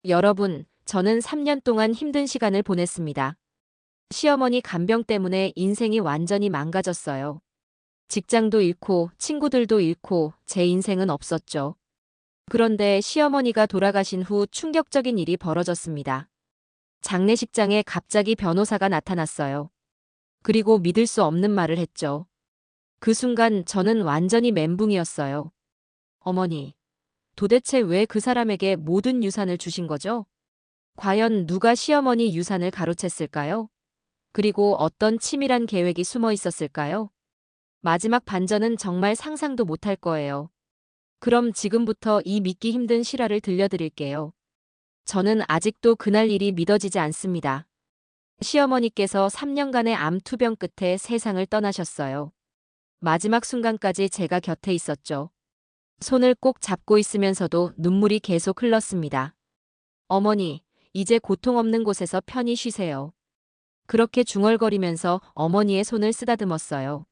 여러분, 저는 3년 동안 힘든 시간을 보냈습니다. 시어머니 간병 때문에 인생이 완전히 망가졌어요. 직장도 잃고 친구들도 잃고 제 인생은 없었죠. 그런데 시어머니가 돌아가신 후 충격적인 일이 벌어졌습니다. 장례식장에 갑자기 변호사가 나타났어요. 그리고 믿을 수 없는 말을 했죠. 그 순간 저는 완전히 멘붕이었어요. 어머니, 도대체 왜 그 사람에게 모든 유산을 주신 거죠? 과연 누가 시어머니 유산을 가로챘을까요? 그리고 어떤 치밀한 계획이 숨어 있었을까요? 마지막 반전은 정말 상상도 못할 거예요. 그럼 지금부터 이 믿기 힘든 실화를 들려드릴게요. 저는 아직도 그날 일이 믿어지지 않습니다. 시어머니께서 3년간의 암 투병 끝에 세상을 떠나셨어요. 마지막 순간까지 제가 곁에 있었죠. 손을 꼭 잡고 있으면서도 눈물이 계속 흘렀습니다. 어머니, 이제 고통 없는 곳에서 편히 쉬세요. 그렇게 중얼거리면서 어머니의 손을 쓰다듬었어요.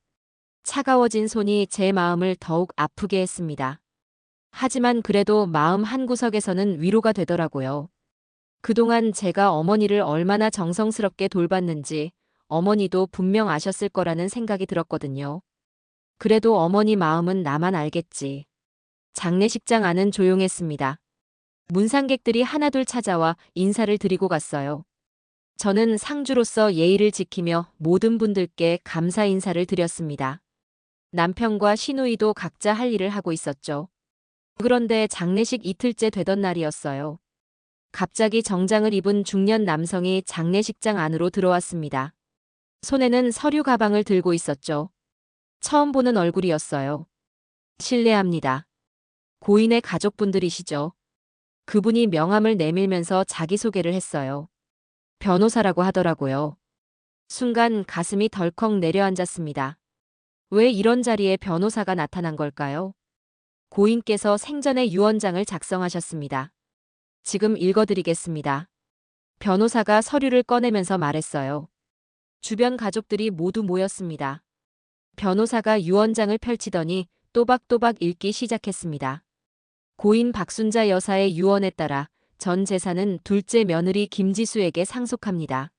차가워진 손이 제 마음을 더욱 아프게 했습니다. 하지만 그래도 마음 한구석에서는 위로가 되더라고요. 그동안 제가 어머니를 얼마나 정성스럽게 돌봤는지 어머니도 분명 아셨을 거라는 생각이 들었거든요. 그래도 어머니 마음은 나만 알겠지. 장례식장 안은 조용했습니다. 문상객들이 하나둘 찾아와 인사를 드리고 갔어요. 저는 상주로서 예의를 지키며 모든 분들께 감사 인사를 드렸습니다. 남편과 시누이도 각자 할 일을 하고 있었죠. 그런데 장례식 이틀째 되던 날이었어요. 갑자기 정장을 입은 중년 남성이 장례식장 안으로 들어왔습니다. 손에는 서류 가방을 들고 있었죠. 처음 보는 얼굴이었어요. 실례합니다. 고인의 가족분들이시죠? 그분이 명함을 내밀면서 자기소개를 했어요. 변호사라고 하더라고요. 순간 가슴이 덜컥 내려앉았습니다. 왜 이런 자리에 변호사가 나타난 걸까요? 고인께서 생전에 유언장을 작성하셨습니다. 지금 읽어드리겠습니다. 변호사가 서류를 꺼내면서 말했어요. 주변 가족들이 모두 모였습니다. 변호사가 유언장을 펼치더니 또박또박 읽기 시작했습니다. 고인 박순자 여사의 유언에 따라 전 재산은 둘째 며느리 김지수에게 상속합니다.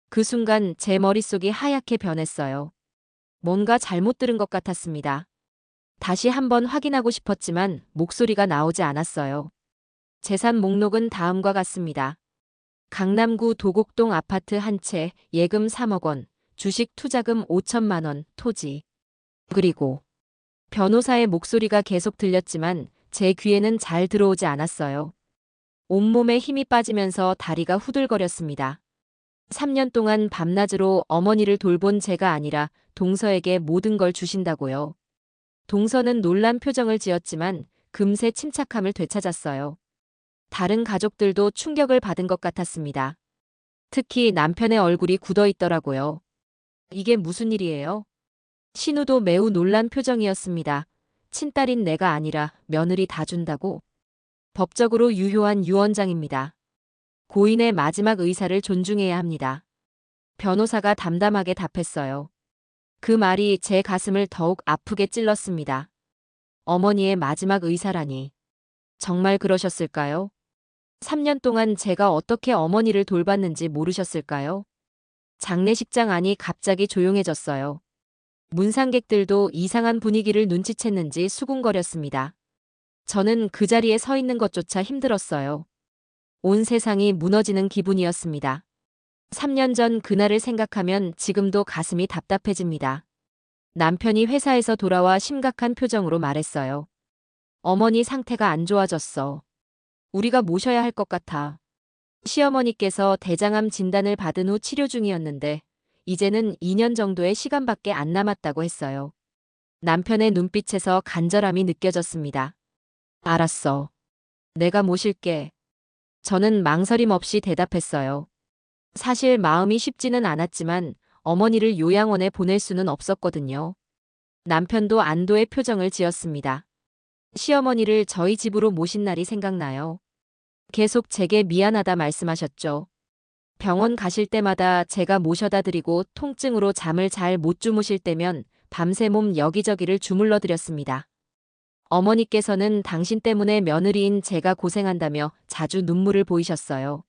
그 순간 제 머릿속이 하얗게 변했어요. 뭔가 잘못 들은 것 같았습니다. 다시 한번 확인하고 싶었지만 목소리가 나오지 않았어요. 재산 목록은 다음과 같습니다. 강남구 도곡동 아파트 한 채, 예금 3억 원, 주식 투자금 5천만 원, 토지. 그리고 변호사의 목소리가 계속 들렸지만 제 귀에는 잘 들어오지 않았어요. 온몸에 힘이 빠지면서 다리가 후들거렸습니다. 3년 동안 밤낮으로 어머니를 돌본 제가 아니라 동서에게 모든 걸 주신다고요. 동서는 놀란 표정을 지었지만 금세 침착함을 되찾았어요. 다른 가족들도 충격을 받은 것 같았습니다. 특히 남편의 얼굴이 굳어 있더라고요. 이게 무슨 일이에요? 신우도 매우 놀란 표정이었습니다. 친딸인 내가 아니라 며느리 다 준다고? 법적으로 유효한 유언장입니다. 고인의 마지막 의사를 존중해야 합니다. 변호사가 담담하게 답했어요. 그 말이 제 가슴을 더욱 아프게 찔렀습니다. 어머니의 마지막 의사라니. 정말 그러셨을까요? 3년 동안 제가 어떻게 어머니를 돌봤는지 모르셨을까요? 장례식장 안이 갑자기 조용해졌어요. 문상객들도 이상한 분위기를 눈치챘는지 수군거렸습니다. 저는 그 자리에 서 있는 것조차 힘들었어요. 온 세상이 무너지는 기분이었습니다. 3년 전 그날을 생각하면 지금도 가슴이 답답해집니다. 남편이 회사에서 돌아와 심각한 표정으로 말했어요. 어머니 상태가 안 좋아졌어. 우리가 모셔야 할 것 같아. 시어머니께서 대장암 진단을 받은 후 치료 중이었는데 이제는 2년 정도의 시간밖에 안 남았다고 했어요. 남편의 눈빛에서 간절함이 느껴졌습니다. 알았어. 내가 모실게. 저는 망설임 없이 대답했어요. 사실 마음이 쉽지는 않았지만 어머니를 요양원에 보낼 수는 없었거든요. 남편도 안도의 표정을 지었습니다. 시어머니를 저희 집으로 모신 날이 생각나요. 계속 제게 미안하다 말씀하셨죠. 병원 가실 때마다 제가 모셔다 드리고 통증으로 잠을 잘 못 주무실 때면 밤새 몸 여기저기를 주물러 드렸습니다. 어머니께서는 당신 때문에 며느리인 제가 고생한다며 자주 눈물을 보이셨어요.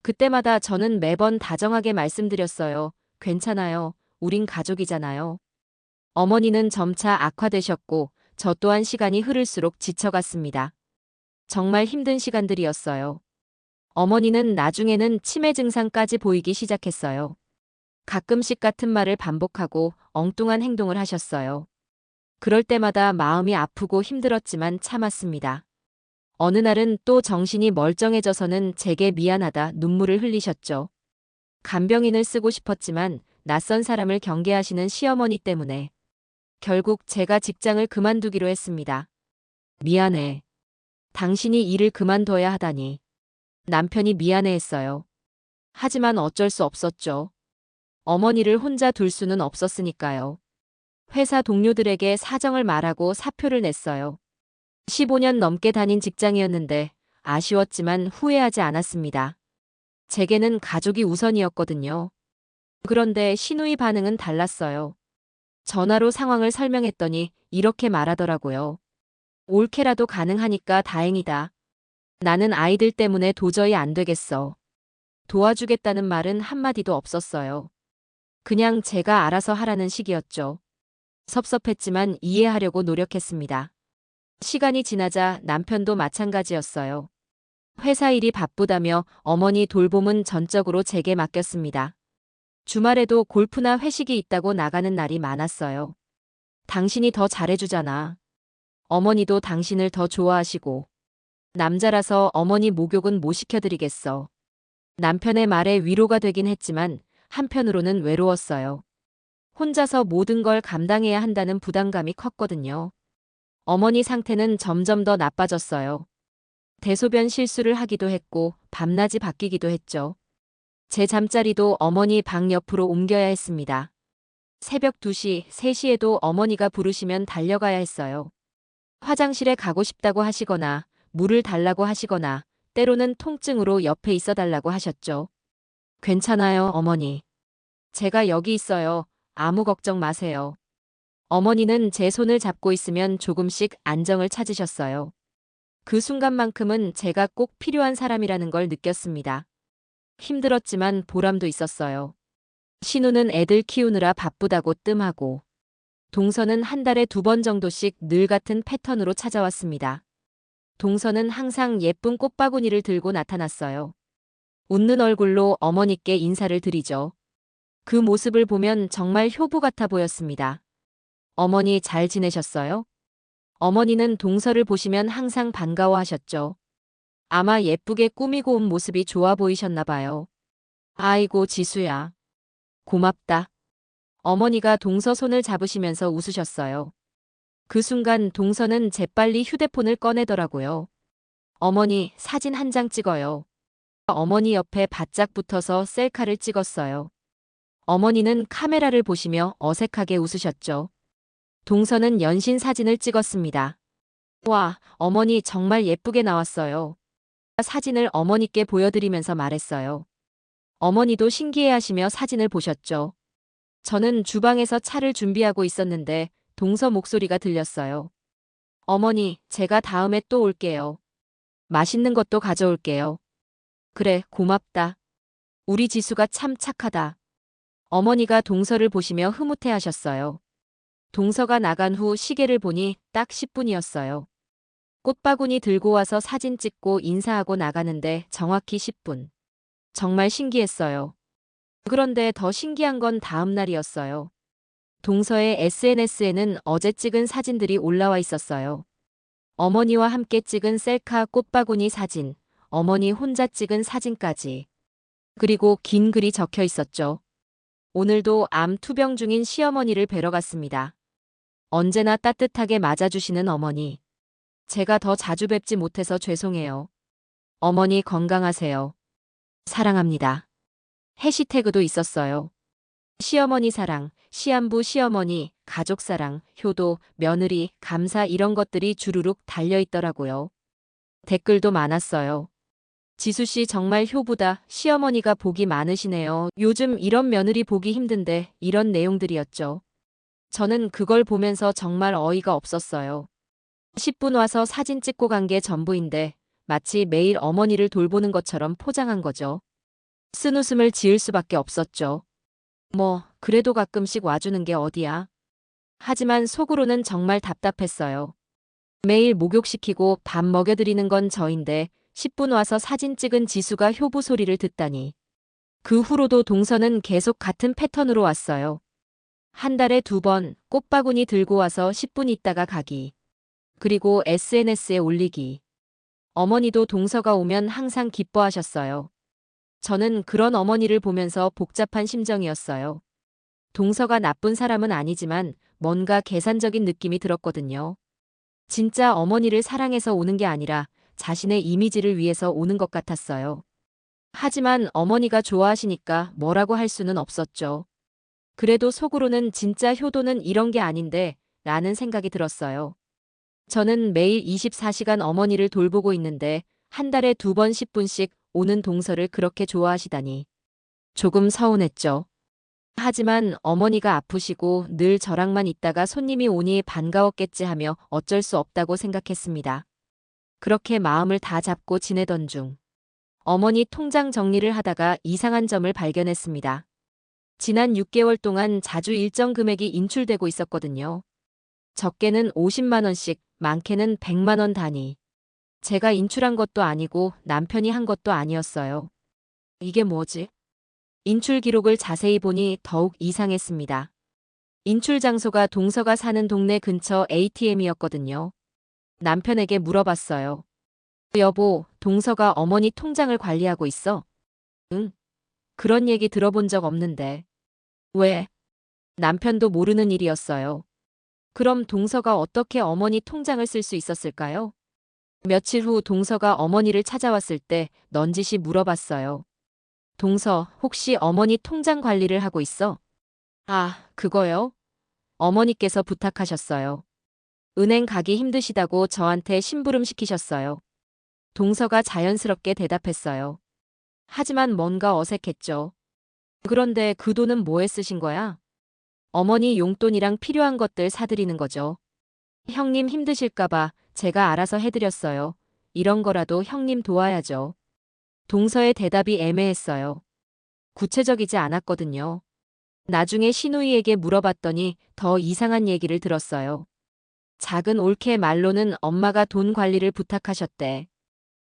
그때마다 저는 매번 다정하게 말씀드렸어요. 괜찮아요. 우린 가족이잖아요. 어머니는 점차 악화되셨고 저 또한 시간이 흐를수록 지쳐갔습니다. 정말 힘든 시간들이었어요. 어머니는 나중에는 치매 증상까지 보이기 시작했어요. 가끔씩 같은 말을 반복하고 엉뚱한 행동을 하셨어요. 그럴 때마다 마음이 아프고 힘들었지만 참았습니다. 어느 날은 또 정신이 멀쩡해져서는 제게 미안하다 눈물을 흘리셨죠. 간병인을 쓰고 싶었지만 낯선 사람을 경계하시는 시어머니 때문에 결국 제가 직장을 그만두기로 했습니다. 미안해. 당신이 일을 그만둬야 하다니. 남편이 미안해했어요. 하지만 어쩔 수 없었죠. 어머니를 혼자 둘 수는 없었으니까요. 회사 동료들에게 사정을 말하고 사표를 냈어요. 15년 넘게 다닌 직장이었는데 아쉬웠지만 후회하지 않았습니다. 제게는 가족이 우선이었거든요. 그런데 시누이 반응은 달랐어요. 전화로 상황을 설명했더니 이렇게 말하더라고요. 올케라도 가능하니까 다행이다. 나는 아이들 때문에 도저히 안 되겠어. 도와주겠다는 말은 한마디도 없었어요. 그냥 제가 알아서 하라는 식이었죠. 섭섭했지만 이해하려고 노력했습니다. 시간이 지나자 남편도 마찬가지였어요. 회사 일이 바쁘다며 어머니 돌봄은 전적으로 제게 맡겼습니다. 주말에도 골프나 회식이 있다고 나가는 날이 많았어요. 당신이 더 잘해주잖아. 어머니도 당신을 더 좋아하시고. 남자라서 어머니 목욕은 못 시켜드리겠어. 남편의 말에 위로가 되긴 했지만 한편으로는 외로웠어요. 혼자서 모든 걸 감당해야 한다는 부담감이 컸거든요. 어머니 상태는 점점 더 나빠졌어요. 대소변 실수를 하기도 했고 밤낮이 바뀌기도 했죠. 제 잠자리도 어머니 방 옆으로 옮겨야 했습니다. 새벽 2시, 3시에도 어머니가 부르시면 달려가야 했어요. 화장실에 가고 싶다고 하시거나 물을 달라고 하시거나 때로는 통증으로 옆에 있어 달라고 하셨죠. 괜찮아요, 어머니. 제가 여기 있어요. 아무 걱정 마세요. 어머니는 제 손을 잡고 있으면 조금씩 안정을 찾으셨어요. 그 순간만큼은 제가 꼭 필요한 사람이라는 걸 느꼈습니다. 힘들었지만 보람도 있었어요. 신우는 애들 키우느라 바쁘다고 뜸하고 동서는 한 달에 2번 정도씩 늘 같은 패턴으로 찾아왔습니다. 동서는 항상 예쁜 꽃바구니를 들고 나타났어요. 웃는 얼굴로 어머니께 인사를 드리죠. 그 모습을 보면 정말 효부 같아 보였습니다. 어머니 잘 지내셨어요? 어머니는 동서를 보시면 항상 반가워하셨죠. 아마 예쁘게 꾸미고 온 모습이 좋아 보이셨나 봐요. 아이고 지수야. 고맙다. 어머니가 동서 손을 잡으시면서 웃으셨어요. 그 순간 동서는 재빨리 휴대폰을 꺼내더라고요. 어머니 사진 한 장 찍어요. 어머니 옆에 바짝 붙어서 셀카를 찍었어요. 어머니는 카메라를 보시며 어색하게 웃으셨죠. 동서는 연신 사진을 찍었습니다. 와, 어머니 정말 예쁘게 나왔어요. 사진을 어머니께 보여드리면서 말했어요. 어머니도 신기해하시며 사진을 보셨죠. 저는 주방에서 차를 준비하고 있었는데 동서 목소리가 들렸어요. 어머니, 제가 다음에 또 올게요. 맛있는 것도 가져올게요. 그래, 고맙다. 우리 지수가 참 착하다. 어머니가 동서를 보시며 흐뭇해하셨어요. 동서가 나간 후 시계를 보니 딱 10분이었어요. 꽃바구니 들고 와서 사진 찍고 인사하고 나가는데 정확히 10분. 정말 신기했어요. 그런데 더 신기한 건 다음 날이었어요. 동서의 SNS에는 어제 찍은 사진들이 올라와 있었어요. 어머니와 함께 찍은 셀카 꽃바구니 사진, 어머니 혼자 찍은 사진까지. 그리고 긴 글이 적혀 있었죠. 오늘도 암 투병 중인 시어머니를 뵈러 갔습니다. 언제나 따뜻하게 맞아주시는 어머니. 제가 더 자주 뵙지 못해서 죄송해요. 어머니 건강하세요. 사랑합니다. 해시태그도 있었어요. 시어머니 사랑, 시안부 시어머니, 가족 사랑, 효도, 며느리, 감사 이런 것들이 주르륵 달려있더라고요. 댓글도 많았어요. 지수씨 정말 효부다. 시어머니가 복이 많으시네요. 요즘 이런 며느리 보기 힘든데 이런 내용들이었죠. 저는 그걸 보면서 정말 어이가 없었어요. 10분 와서 사진 찍고 간 게 전부인데 마치 매일 어머니를 돌보는 것처럼 포장한 거죠. 쓴웃음을 지을 수밖에 없었죠. 뭐, 그래도 가끔씩 와주는 게 어디야. 하지만 속으로는 정말 답답했어요. 매일 목욕시키고 밥 먹여드리는 건 저인데 10분 와서 사진 찍은 지수가 효부 소리를 듣다니. 그 후로도 동서는 계속 같은 패턴으로 왔어요. 한 달에 2번 꽃바구니 들고 와서 10분 있다가 가기. 그리고 SNS에 올리기. 어머니도 동서가 오면 항상 기뻐하셨어요. 저는 그런 어머니를 보면서 복잡한 심정이었어요. 동서가 나쁜 사람은 아니지만 뭔가 계산적인 느낌이 들었거든요. 진짜 어머니를 사랑해서 오는 게 아니라 자신의 이미지를 위해서 오는 것 같았어요. 하지만 어머니가 좋아하시니까 뭐라고 할 수는 없었죠. 그래도 속으로는 진짜 효도는 이런 게 아닌데 라는 생각이 들었어요. 저는 매일 24시간 어머니를 돌보고 있는데 한 달에 2번 10분씩 오는 동서를 그렇게 좋아하시다니. 조금 서운했죠. 하지만 어머니가 아프시고 늘 저랑만 있다가 손님이 오니 반가웠겠지 하며 어쩔 수 없다고 생각했습니다. 그렇게 마음을 다 잡고 지내던 중 어머니 통장 정리를 하다가 이상한 점을 발견했습니다. 지난 6개월 동안 자주 일정 금액이 인출되고 있었거든요. 적게는 50만 원씩, 많게는 100만 원 단위. 제가 인출한 것도 아니고 남편이 한 것도 아니었어요. 이게 뭐지? 인출 기록을 자세히 보니 더욱 이상했습니다. 인출 장소가 동서가 사는 동네 근처 ATM이었거든요. 남편에게 물어봤어요. 여보, 동서가 어머니 통장을 관리하고 있어? 응, 그런 얘기 들어본 적 없는데. 왜? 남편도 모르는 일이었어요. 그럼 동서가 어떻게 어머니 통장을 쓸 수 있었을까요? 며칠 후 동서가 어머니를 찾아왔을 때 넌지시 물어봤어요. 동서, 혹시 어머니 통장 관리를 하고 있어? 아, 그거요? 어머니께서 부탁하셨어요. 은행 가기 힘드시다고 저한테 심부름 시키셨어요. 동서가 자연스럽게 대답했어요. 하지만 뭔가 어색했죠. 그런데 그 돈은 뭐에 쓰신 거야? 어머니 용돈이랑 필요한 것들 사드리는 거죠. 형님 힘드실까봐 제가 알아서 해드렸어요. 이런 거라도 형님 도와야죠. 동서의 대답이 애매했어요. 구체적이지 않았거든요. 나중에 시누이에게 물어봤더니 더 이상한 얘기를 들었어요. 작은 올케 말로는 엄마가 돈 관리를 부탁하셨대.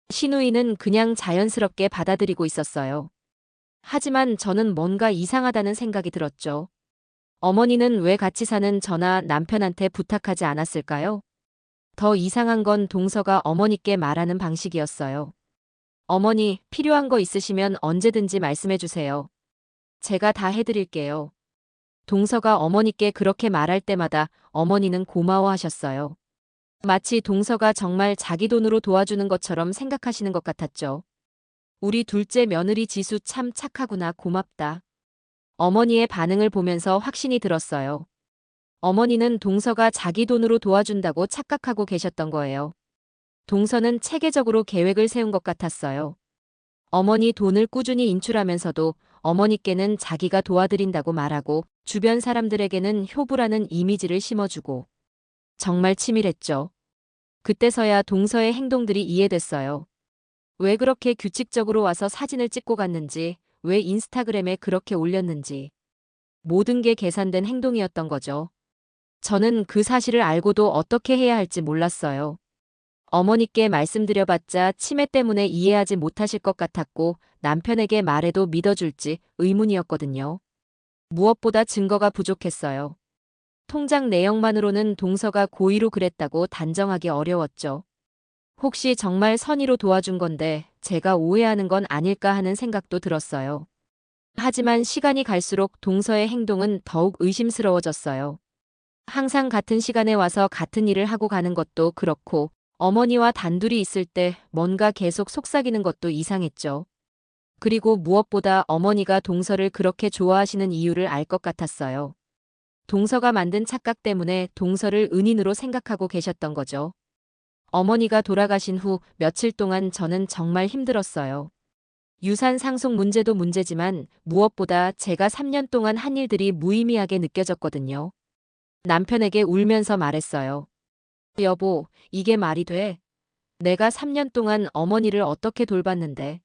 시누이는 그냥 자연스럽게 받아들이고 있었어요. 하지만 저는 뭔가 이상하다는 생각이 들었죠. 어머니는 왜 같이 사는 저나 남편한테 부탁하지 않았을까요? 더 이상한 건 동서가 어머니께 말하는 방식이었어요. 어머니, 필요한 거 있으시면 언제든지 말씀해 주세요. 제가 다 해드릴게요. 동서가 어머니께 그렇게 말할 때마다 어머니는 고마워하셨어요. 마치 동서가 정말 자기 돈으로 도와주는 것처럼 생각하시는 것 같았죠. 우리 둘째 며느리 지수 참 착하구나, 고맙다. 어머니의 반응을 보면서 확신이 들었어요. 어머니는 동서가 자기 돈으로 도와준다고 착각하고 계셨던 거예요. 동서는 체계적으로 계획을 세운 것 같았어요. 어머니 돈을 꾸준히 인출하면서도 어머니께는 자기가 도와드린다고 말하고 주변 사람들에게는 효부라는 이미지를 심어주고 정말 치밀했죠. 그때서야 동서의 행동들이 이해됐어요. 왜 그렇게 규칙적으로 와서 사진을 찍고 갔는지, 왜 인스타그램에 그렇게 올렸는지. 모든 게 계산된 행동이었던 거죠. 저는 그 사실을 알고도 어떻게 해야 할지 몰랐어요. 어머니께 말씀드려봤자 치매 때문에 이해하지 못하실 것 같았고 남편에게 말해도 믿어줄지 의문이었거든요. 무엇보다 증거가 부족했어요. 통장 내역만으로는 동서가 고의로 그랬다고 단정하기 어려웠죠. 혹시 정말 선의로 도와준 건데 제가 오해하는 건 아닐까 하는 생각도 들었어요. 하지만 시간이 갈수록 동서의 행동은 더욱 의심스러워졌어요. 항상 같은 시간에 와서 같은 일을 하고 가는 것도 그렇고 어머니와 단둘이 있을 때 뭔가 계속 속삭이는 것도 이상했죠. 그리고 무엇보다 어머니가 동서를 그렇게 좋아하시는 이유를 알 것 같았어요. 동서가 만든 착각 때문에 동서를 은인으로 생각하고 계셨던 거죠. 어머니가 돌아가신 후 며칠 동안 저는 정말 힘들었어요. 유산 상속 문제도 문제지만 무엇보다 제가 3년 동안 한 일들이 무의미하게 느껴졌거든요. 남편에게 울면서 말했어요. 여보, 이게 말이 돼? 내가 3년 동안 어머니를 어떻게 돌봤는데.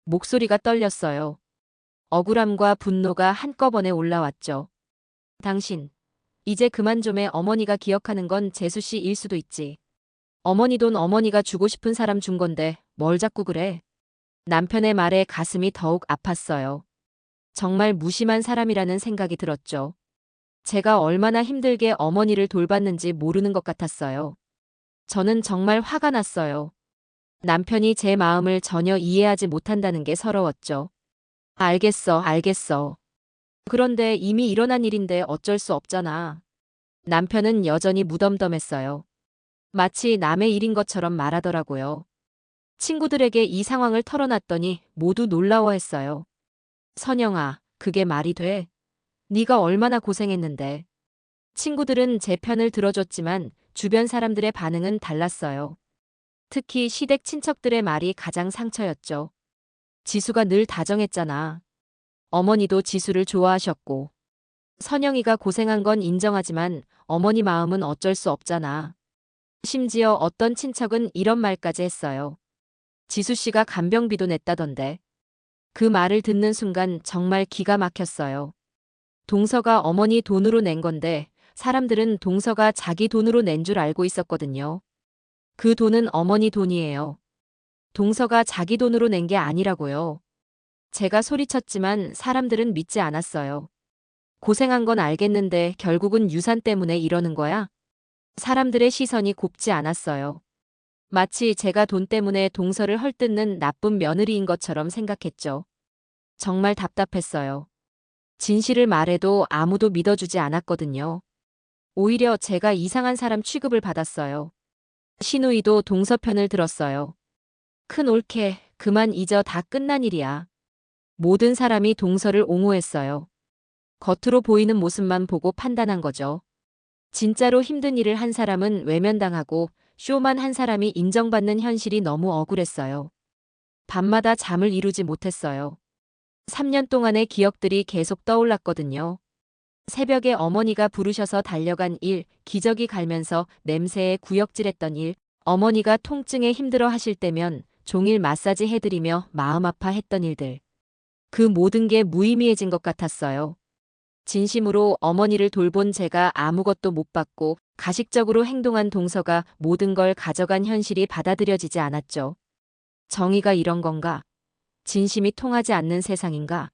목소리가 떨렸어요. 억울함과 분노가 한꺼번에 올라왔죠. 당신, 이제 그만 좀 해. 어머니가 기억하는 건 재수 씨일 수도 있지. 어머니 돈 어머니가 주고 싶은 사람 준 건데 뭘 자꾸 그래? 남편의 말에 가슴이 더욱 아팠어요. 정말 무심한 사람이라는 생각이 들었죠. 제가 얼마나 힘들게 어머니를 돌봤는지 모르는 것 같았어요. 저는 정말 화가 났어요. 남편이 제 마음을 전혀 이해하지 못한다는 게 서러웠죠. 알겠어, 알겠어. 그런데 이미 일어난 일인데 어쩔 수 없잖아. 남편은 여전히 무덤덤했어요. 마치 남의 일인 것처럼 말하더라고요. 친구들에게 이 상황을 털어놨더니 모두 놀라워했어요. 선영아, 그게 말이 돼? 네가 얼마나 고생했는데. 친구들은 제 편을 들어줬지만 주변 사람들의 반응은 달랐어요. 특히 시댁 친척들의 말이 가장 상처였죠. 지수가 늘 다정했잖아. 어머니도 지수를 좋아하셨고. 선영이가 고생한 건 인정하지만 어머니 마음은 어쩔 수 없잖아. 심지어 어떤 친척은 이런 말까지 했어요. 지수 씨가 간병비도 냈다던데. 그 말을 듣는 순간 정말 기가 막혔어요. 동서가 어머니 돈으로 낸 건데 사람들은 동서가 자기 돈으로 낸 줄 알고 있었거든요. 그 돈은 어머니 돈이에요. 동서가 자기 돈으로 낸 게 아니라고요. 제가 소리쳤지만 사람들은 믿지 않았어요. 고생한 건 알겠는데 결국은 유산 때문에 이러는 거야? 사람들의 시선이 곱지 않았어요. 마치 제가 돈 때문에 동서를 헐뜯는 나쁜 며느리인 것처럼 생각했죠. 정말 답답했어요. 진실을 말해도 아무도 믿어주지 않았거든요. 오히려 제가 이상한 사람 취급을 받았어요. 시누이도 동서 편을 들었어요. 큰 올케, 그만 잊어. 다 끝난 일이야. 모든 사람이 동서를 옹호했어요. 겉으로 보이는 모습만 보고 판단한 거죠. 진짜로 힘든 일을 한 사람은 외면당하고 쇼만 한 사람이 인정받는 현실이 너무 억울했어요. 밤마다 잠을 이루지 못했어요. 3년 동안의 기억들이 계속 떠올랐거든요. 새벽에 어머니가 부르셔서 달려간 일, 기저귀 갈면서 냄새에 구역질했던 일, 어머니가 통증에 힘들어 하실 때면 종일 마사지 해드리며 마음 아파했던 일들. 그 모든 게 무의미해진 것 같았어요. 진심으로 어머니를 돌본 제가 아무것도 못 받고 가식적으로 행동한 동서가 모든 걸 가져간 현실이 받아들여지지 않았죠. 정의가 이런 건가? 진심이 통하지 않는 세상인가?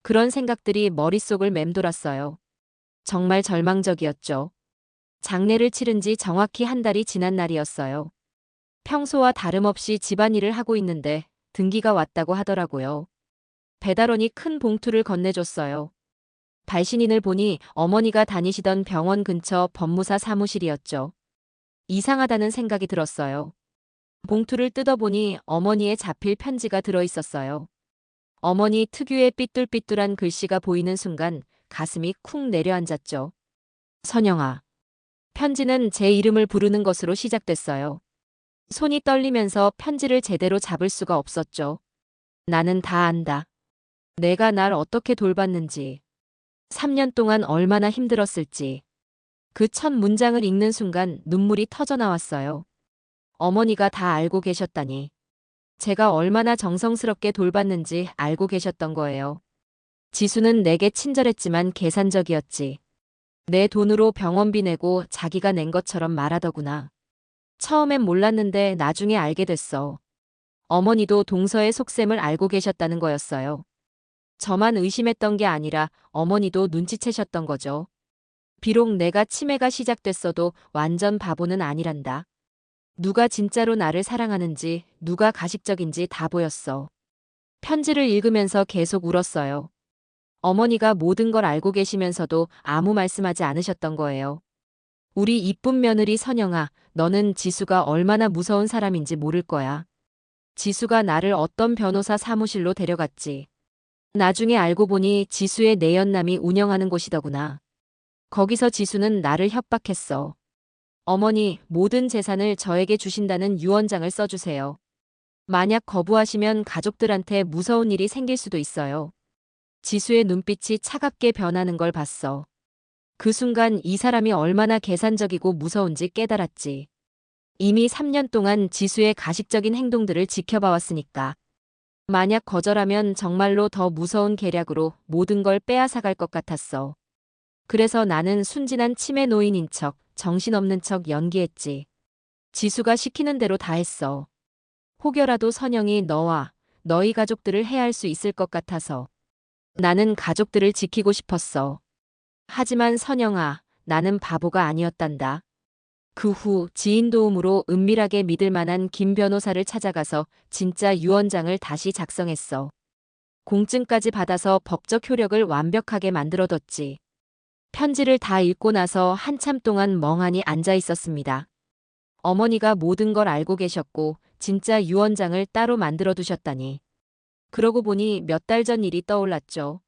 그런 생각들이 머릿속을 맴돌았어요. 정말 절망적이었죠. 장례를 치른 지 정확히 한 달이 지난 날이었어요. 평소와 다름없이 집안일을 하고 있는데 등기가 왔다고 하더라고요. 배달원이 큰 봉투를 건네줬어요. 발신인을 보니 어머니가 다니시던 병원 근처 법무사 사무실이었죠. 이상하다는 생각이 들었어요. 봉투를 뜯어보니 어머니의 자필 편지가 들어있었어요. 어머니 특유의 삐뚤삐뚤한 글씨가 보이는 순간 가슴이 쿵 내려앉았죠. 선영아. 편지는 제 이름을 부르는 것으로 시작됐어요. 손이 떨리면서 편지를 제대로 잡을 수가 없었죠. 나는 다 안다. 내가 날 어떻게 돌봤는지. 3년 동안 얼마나 힘들었을지. 그 첫 문장을 읽는 순간 눈물이 터져 나왔어요. 어머니가 다 알고 계셨다니. 제가 얼마나 정성스럽게 돌봤는지 알고 계셨던 거예요. 지수는 내게 친절했지만 계산적이었지. 내 돈으로 병원비 내고 자기가 낸 것처럼 말하더구나. 처음엔 몰랐는데 나중에 알게 됐어. 어머니도 동서의 속셈을 알고 계셨다는 거였어요. 저만 의심했던 게 아니라 어머니도 눈치채셨던 거죠. 비록 내가 치매가 시작됐어도 완전 바보는 아니란다. 누가 진짜로 나를 사랑하는지, 누가 가식적인지 다 보였어. 편지를 읽으면서 계속 울었어요. 어머니가 모든 걸 알고 계시면서도 아무 말씀하지 않으셨던 거예요. 우리 이쁜 며느리 선영아, 너는 지수가 얼마나 무서운 사람인지 모를 거야. 지수가 나를 어떤 변호사 사무실로 데려갔지. 나중에 알고 보니 지수의 내연남이 운영하는 곳이더구나. 거기서 지수는 나를 협박했어. 어머니, 모든 재산을 저에게 주신다는 유언장을 써주세요. 만약 거부하시면 가족들한테 무서운 일이 생길 수도 있어요. 지수의 눈빛이 차갑게 변하는 걸 봤어. 그 순간 이 사람이 얼마나 계산적이고 무서운지 깨달았지. 이미 3년 동안 지수의 가식적인 행동들을 지켜봐왔으니까. 만약 거절하면 정말로 더 무서운 계략으로 모든 걸 빼앗아갈 것 같았어. 그래서 나는 순진한 치매 노인인 척, 정신없는 척 연기했지. 지수가 시키는 대로 다 했어. 혹여라도 선영이 너와 너희 가족들을 해할 수 있을 것 같아서. 나는 가족들을 지키고 싶었어. 하지만 선영아, 나는 바보가 아니었단다. 그 후 지인 도움으로 은밀하게 믿을 만한 김 변호사를 찾아가서 진짜 유언장을 다시 작성했어. 공증까지 받아서 법적 효력을 완벽하게 만들어뒀지. 편지를 다 읽고 나서 한참 동안 멍하니 앉아 있었습니다. 어머니가 모든 걸 알고 계셨고 진짜 유언장을 따로 만들어 두셨다니. 그러고 보니 몇 달 전 일이 떠올랐죠.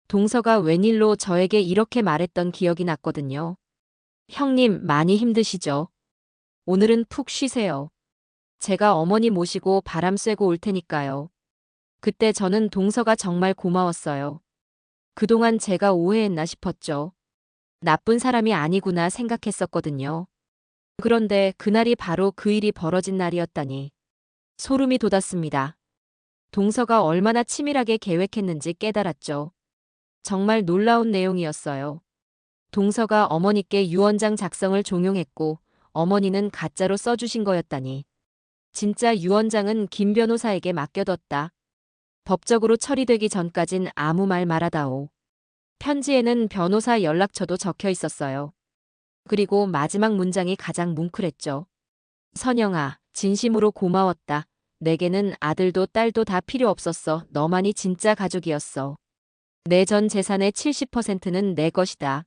동서가 웬일로 저에게 이렇게 말했던 기억이 났거든요. 형님, 많이 힘드시죠? 오늘은 푹 쉬세요. 제가 어머니 모시고 바람 쐬고 올 테니까요. 그때 저는 동서가 정말 고마웠어요. 그동안 제가 오해했나 싶었죠. 나쁜 사람이 아니구나 생각했었거든요. 그런데 그날이 바로 그 일이 벌어진 날이었다니. 소름이 돋았습니다. 동서가 얼마나 치밀하게 계획했는지 깨달았죠. 정말 놀라운 내용이었어요. 동서가 어머니께 유언장 작성을 종용했고 어머니는 가짜로 써주신 거였다니. 진짜 유언장은 김 변호사에게 맡겨뒀다. 법적으로 처리되기 전까진 아무 말 말아다오. 편지에는 변호사 연락처도 적혀 있었어요. 그리고 마지막 문장이 가장 뭉클했죠. 선영아, 진심으로 고마웠다. 내게는 아들도 딸도 다 필요 없었어. 너만이 진짜 가족이었어. 내 전 재산의 70%는 내 것이다.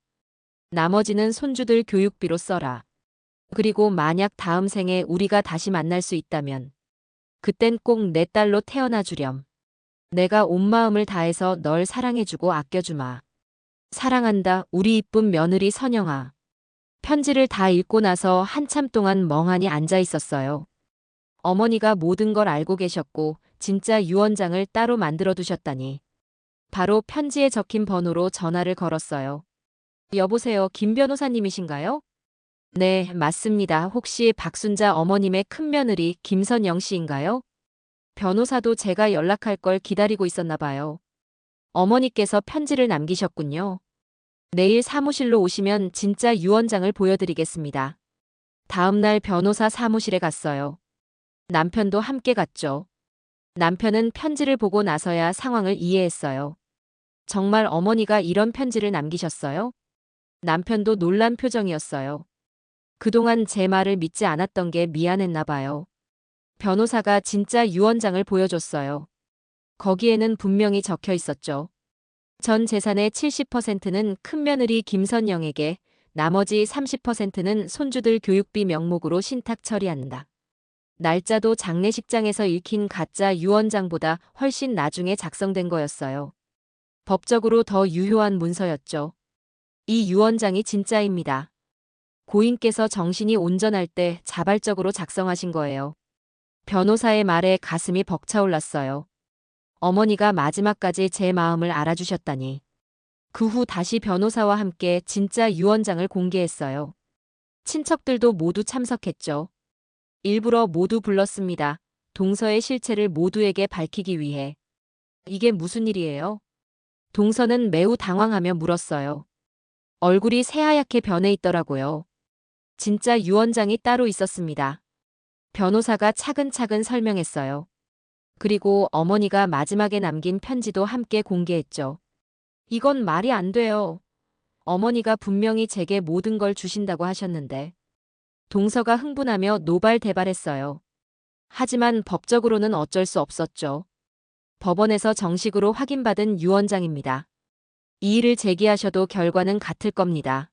나머지는 손주들 교육비로 써라. 그리고 만약 다음 생에 우리가 다시 만날 수 있다면 그땐 꼭 내 딸로 태어나 주렴. 내가 온 마음을 다해서 널 사랑해주고 아껴주마. 사랑한다, 우리 이쁜 며느리 선영아. 편지를 다 읽고 나서 한참 동안 멍하니 앉아 있었어요. 어머니가 모든 걸 알고 계셨고 진짜 유언장을 따로 만들어 두셨다니. 바로 편지에 적힌 번호로 전화를 걸었어요. 여보세요, 김 변호사님이신가요? 네, 맞습니다. 혹시 박순자 어머님의 큰며느리 김선영 씨인가요? 변호사도 제가 연락할 걸 기다리고 있었나 봐요. 어머니께서 편지를 남기셨군요. 내일 사무실로 오시면 진짜 유언장을 보여드리겠습니다. 다음 날 변호사 사무실에 갔어요. 남편도 함께 갔죠. 남편은 편지를 보고 나서야 상황을 이해했어요. 정말 어머니가 이런 편지를 남기셨어요? 남편도 놀란 표정이었어요. 그동안 제 말을 믿지 않았던 게 미안했나 봐요. 변호사가 진짜 유언장을 보여줬어요. 거기에는 분명히 적혀 있었죠. 전 재산의 70%는 큰며느리 김선영에게, 나머지 30%는 손주들 교육비 명목으로 신탁 처리한다. 날짜도 장례식장에서 읽힌 가짜 유언장보다 훨씬 나중에 작성된 거였어요. 법적으로 더 유효한 문서였죠. 이 유언장이 진짜입니다. 고인께서 정신이 온전할 때 자발적으로 작성하신 거예요. 변호사의 말에 가슴이 벅차올랐어요. 어머니가 마지막까지 제 마음을 알아주셨다니. 그 후 다시 변호사와 함께 진짜 유언장을 공개했어요. 친척들도 모두 참석했죠. 일부러 모두 불렀습니다. 동서의 실체를 모두에게 밝히기 위해. 이게 무슨 일이에요? 동서는 매우 당황하며 물었어요. 얼굴이 새하얗게 변해 있더라고요. 진짜 유언장이 따로 있었습니다. 변호사가 차근차근 설명했어요. 그리고 어머니가 마지막에 남긴 편지도 함께 공개했죠. 이건 말이 안 돼요. 어머니가 분명히 제게 모든 걸 주신다고 하셨는데. 동서가 흥분하며 노발대발했어요. 하지만 법적으로는 어쩔 수 없었죠. 법원에서 정식으로 확인받은 유언장입니다. 이의를 제기하셔도 결과는 같을 겁니다.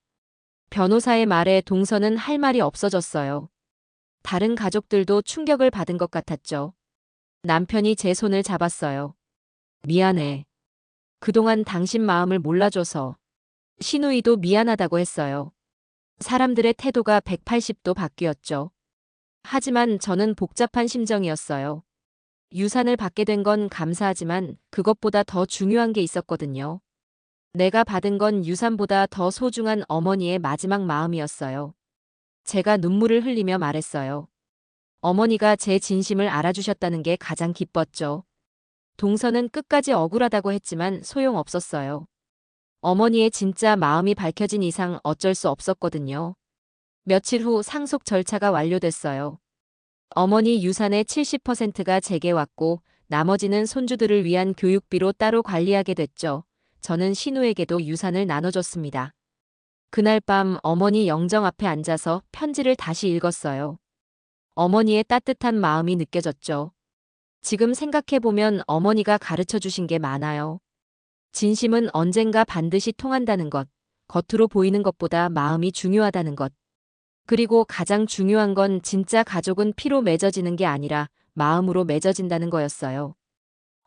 변호사의 말에 동서는 할 말이 없어졌어요. 다른 가족들도 충격을 받은 것 같았죠. 남편이 제 손을 잡았어요. 미안해. 그동안 당신 마음을 몰라줘서. 시누이도 미안하다고 했어요. 사람들의 태도가 180도 바뀌었죠. 하지만 저는 복잡한 심정이었어요. 유산을 받게 된 건 감사하지만 그것보다 더 중요한 게 있었거든요. 내가 받은 건 유산보다 더 소중한 어머니의 마지막 마음이었어요. 제가 눈물을 흘리며 말했어요. 어머니가 제 진심을 알아주셨다는 게 가장 기뻤죠. 동서는 끝까지 억울하다고 했지만 소용없었어요. 어머니의 진짜 마음이 밝혀진 이상 어쩔 수 없었거든요. 며칠 후 상속 절차가 완료됐어요. 어머니 유산의 70%가 제게 왔고 나머지는 손주들을 위한 교육비로 따로 관리하게 됐죠. 저는 신우에게도 유산을 나눠줬습니다. 그날 밤 어머니 영정 앞에 앉아서 편지를 다시 읽었어요. 어머니의 따뜻한 마음이 느껴졌죠. 지금 생각해보면 어머니가 가르쳐 주신 게 많아요. 진심은 언젠가 반드시 통한다는 것, 겉으로 보이는 것보다 마음이 중요하다는 것. 그리고 가장 중요한 건 진짜 가족은 피로 맺어지는 게 아니라 마음으로 맺어진다는 거였어요.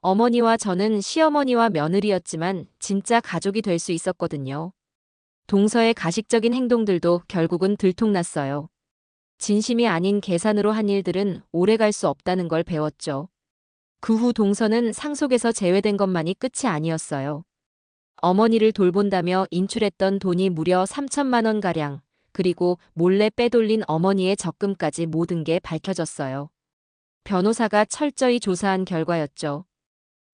어머니와 저는 시어머니와 며느리였지만 진짜 가족이 될 수 있었거든요. 동서의 가식적인 행동들도 결국은 들통났어요. 진심이 아닌 계산으로 한 일들은 오래 갈 수 없다는 걸 배웠죠. 그 후 동서는 상속에서 제외된 것만이 끝이 아니었어요. 어머니를 돌본다며 인출했던 돈이 무려 3천만 원가량, 그리고 몰래 빼돌린 어머니의 적금까지 모든 게 밝혀졌어요. 변호사가 철저히 조사한 결과였죠.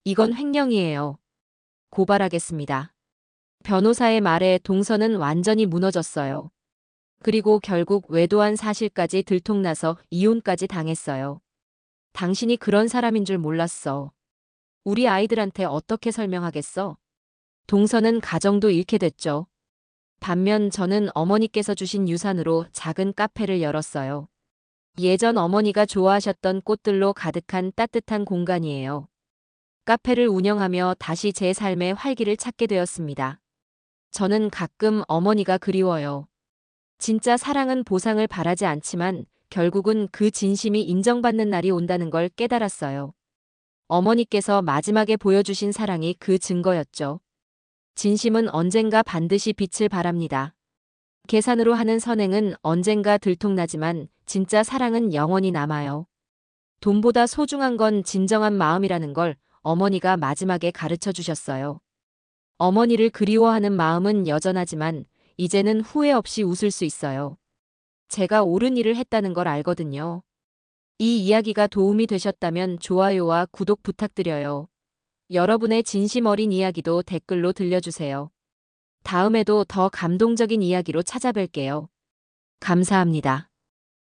이건 횡령이에요. 고발하겠습니다. 변호사의 말에 동서는 완전히 무너졌어요. 그리고 결국 외도한 사실까지 들통나서 이혼까지 당했어요. 당신이 그런 사람인 줄 몰랐어. 우리 아이들한테 어떻게 설명하겠어? 동서는 가정도 잃게 됐죠. 반면 저는 어머니께서 주신 유산으로 작은 카페를 열었어요. 예전 어머니가 좋아하셨던 꽃들로 가득한 따뜻한 공간이에요. 카페를 운영하며 다시 제 삶의 활기를 찾게 되었습니다. 저는 가끔 어머니가 그리워요. 진짜 사랑은 보상을 바라지 않지만 결국은 그 진심이 인정받는 날이 온다는 걸 깨달았어요. 어머니께서 마지막에 보여주신 사랑이 그 증거였죠. 진심은 언젠가 반드시 빛을 발합니다. 계산으로 하는 선행은 언젠가 들통나지만 진짜 사랑은 영원히 남아요. 돈보다 소중한 건 진정한 마음이라는 걸 어머니가 마지막에 가르쳐 주셨어요. 어머니를 그리워하는 마음은 여전하지만 이제는 후회 없이 웃을 수 있어요. 제가 옳은 일을 했다는 걸 알거든요. 이 이야기가 도움이 되셨다면 좋아요와 구독 부탁드려요. 여러분의 진심 어린 이야기도 댓글로 들려주세요. 다음에도 더 감동적인 이야기로 찾아뵐게요. 감사합니다.